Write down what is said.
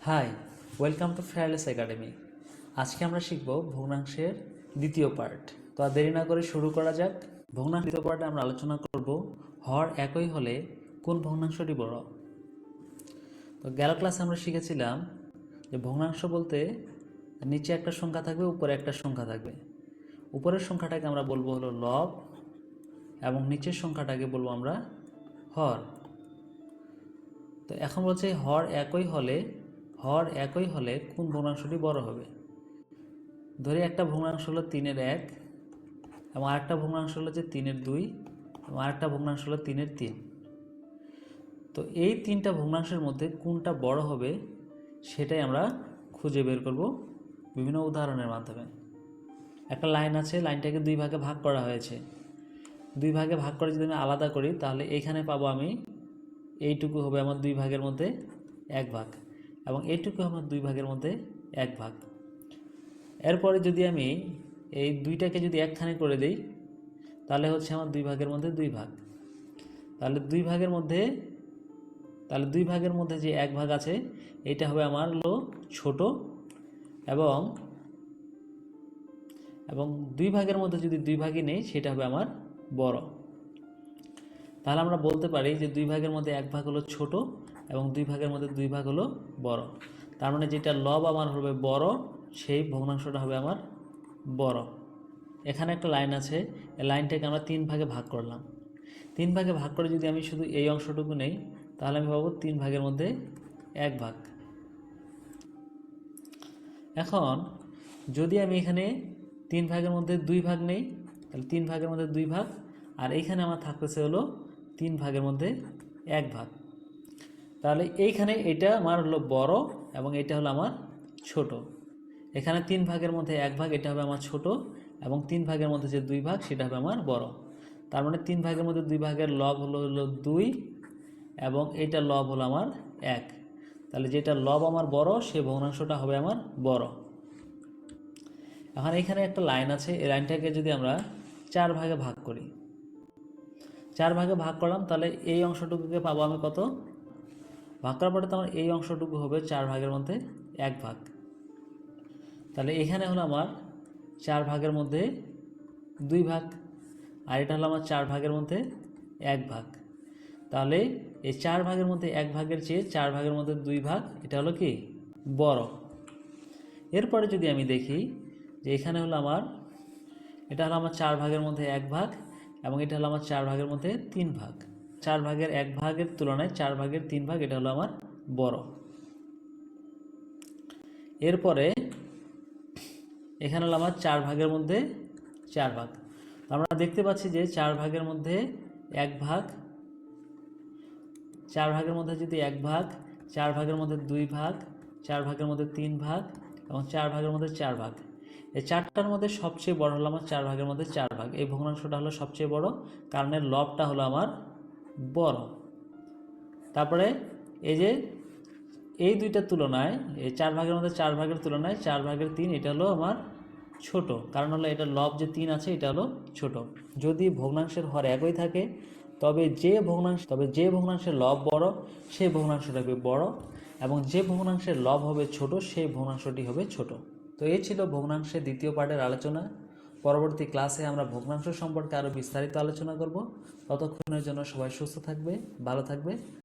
High, welcome to fearless academy. আজকে আমরা শিখব ভগ্নাংশের দ্বিতীয় পার্ট। তো আর দেরি না করে শুরু করা যাক। ভগ্নাংশ দ্বিতীয় পার্টে আমরা আলোচনা করব হর একই হলে কোন ভগ্নাংশটি বড়। তো গেল ক্লাসে আমরা শিখেছিলাম যে ভগ্নাংশ বলতে নিচে একটা সংখ্যা থাকবে, উপরে একটা সংখ্যা থাকবে। উপরের সংখ্যাটাকে আমরা বলবো হলো লব এবং নিচের সংখ্যাটাকে বলবো আমরা হর। তো এখন বলছে হর একই হলে কোন ভগ্নাংশটি বড় হবে। ধরি একটা ভগ্নাংশ হলো 3/1 এবং আরেকটা ভগ্নাংশ হলো যে 3/2 এবং আরেকটা ভগ্নাংশ হলো 3/3। তো এই তিনটা ভগ্নাংশের মধ্যে কোনটা বড় হবে সেটাই আমরা খুঁজে বের করব বিভিন্ন উদাহরণের মাধ্যমে। একটা লাইন আছে, লাইনটাকে দুই ভাগে ভাগ করা হয়েছে। দুই ভাগে ভাগ করে যদি আমি আলাদা করি তাহলে এইখানে পাবো আমি এইটুকু হবে আমার দুই ভাগের মধ্যে এক ভাগ এবং এইটুকু আমার দুই ভাগের মধ্যে এক ভাগ। এরপরে যদি আমি এই দুইটাকে যদি একখানে করে দিই তাহলে হচ্ছে আমার দুই ভাগের মধ্যে দুই ভাগ। তাহলে দুই ভাগের মধ্যে যে এক ভাগ আছে এটা হবে আমার হলো ছোট এবং দুই ভাগের মধ্যে যদি দুই ভাগই নেই সেটা হবে আমার বড়। তাহলে আমরা বলতে পারি যে দুই ভাগের মধ্যে এক ভাগ হলো ছোট এবং দুই ভাগের মধ্যে দুই ভাগ হলো বড়। তার মানে যেটা লব আমার হবে বড়, সেই ভগ্নাংশটা হবে আমার বড়। এখানে একটা লাইন আছে, এই লাইনটাকে আমরা তিন ভাগে ভাগ করলাম। তিন ভাগে ভাগ করে যদি আমি শুধু এই অংশটুকু নেই তাহলে আমি পাবো তিন ভাগের মধ্যে এক ভাগ। এখন যদি আমি এখানে তিন ভাগের মধ্যে দুই ভাগ নেই তাহলে তিন ভাগের মধ্যে দুই ভাগ, আর এইখানে আমার থাকতেছে হলো তিন ভাগের মধ্যে এক ভাগ। তাহলে এইখানে এটা আমার হলো বড় এবং এটা হলো আমার ছোট। এখানে তিন ভাগের মধ্যে এক ভাগ এটা হবে আমার ছোট এবং তিন ভাগের মধ্যে যে দুই ভাগ সেটা হবে আমার বড়। তার মানে তিন ভাগের মধ্যে দুই ভাগের লব হলো 2 এবং এইটা লব হলো আমার 1। তাহলে যেটা লব আমার বড় সেই ভগ্নাংশটা হবে আমার বড়। এখন এখানে একটা লাইন আছে, এই লাইনটাকে যদি আমরা চার ভাগে ভাগ করি, চার ভাগে ভাগ করলাম তাহলে এই অংশটুকুকে পাবো আমি কত, ভাগ করার পরে তো আমার এই অংশটুকু হবে চার ভাগের মধ্যে এক ভাগ। তাহলে এখানে হলো আমার চার ভাগের মধ্যে দুই ভাগ আর এটা হলো আমার চার ভাগের মধ্যে এক ভাগ। তাহলে এই চার ভাগের মধ্যে এক ভাগের চেয়ে চার ভাগের মধ্যে দুই ভাগ এটা হলো কি বড়। এরপরে যদি আমি দেখি যে এখানে হলো আমার এটা হলো আমার চার ভাগের মধ্যে এক ভাগ এবং এটা হলো আমার চার ভাগের মধ্যে তিন ভাগ। চার ভাগের এক ভাগের তুলনায় চার ভাগের তিন ভাগ এটা হলো আমার বড়। এরপরে এখানে হলো আমার চার ভাগের মধ্যে চার ভাগ। আমরা দেখতে পাচ্ছি যে চার ভাগের মধ্যে এক ভাগ, চার ভাগের মধ্যে যদি এক ভাগ, চার ভাগের মধ্যে দুই ভাগ, চার ভাগের মধ্যে তিন ভাগ এবং চার ভাগের মধ্যে চার ভাগ, এই চারটার মধ্যে সবচেয়ে বড় হলো আমার চার ভাগের মধ্যে চার ভাগ। এই ভগ্নাংশটা হলো সবচেয়ে বড় কারণ এর লবটা হলো আমার বড়। তারপরে এই যে এই দুইটার তুলনায় এই চার ভাগের মধ্যে চার ভাগের তুলনায় চার ভাগের তিন এটা হলো আমার ছোট, কারণ হলো এটা লব যে তিন আছে এটা হলো ছোট। যদি ভগ্নাংশের হর একই থাকে তবে যে ভগ্নাংশের লব বড় সেই ভগ্নাংশটা হবে বড় এবং যে ভগ্নাংশের লব হবে ছোট সেই ভগ্নাংশটি হবে ছোট। তো এই ছিল ভগ্নাংশের দ্বিতীয় পার্টের আলোচনা। পরবর্তী ক্লাসে আমরা ভগ্নাংশ সম্পর্কে আরও বিস্তারিত আলোচনা করব। ততক্ষণের জন্য সবাই সুস্থ থাকবে, ভালো থাকবে।